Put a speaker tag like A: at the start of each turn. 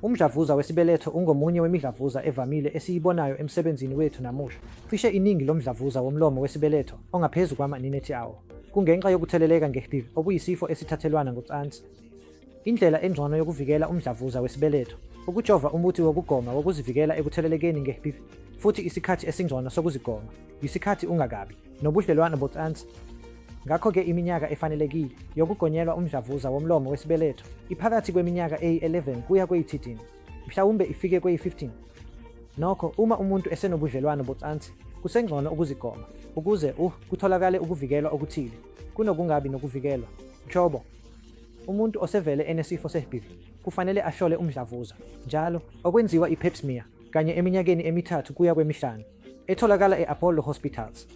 A: Umdlavuza wesibeletho ungomunye wemidlavuza evamile esiyibonayo emsebenzini wethu namuhla. Cishe iningi lomdlavuza womlomo wesibeletho ongaphezu kwama-90 awo kungenxa yokutheleleka nge-HPV okuyisifo esithathelwana ngocansi. Indlela engcono yokuvikela umdlavuza wesibeletho ukujova umuthi wokugoma wokuzivikela ekuthelelekeni nge-HPV, futhi isikhathi esingcono sokuzigoma yisikhathi ungakabi nobudlelwano bocansi. Ngakho-ke iminyaka efanelekile yokugonyelwa umdlavuza womlomo wesibeletho iphakathi kweminyaka eyi-11 kuya kweyi-13, mhlawumbe ifike kweyi-15. Nokho, uma umuntu esenobudlelwano bocansi, kusengcono ukuzigoma ukuze kutholakale ukuvikelwa okuthile kunokungabi nokuvikelwa. Mhlobo, umuntu osevele enesifo se-HPV kufanele ahlole umdlavuza njalo, okwenziwa i-pap smear kanye eminyakeni emithathu kuya kwemihlanu, etholakala e-Apollo Hospitals.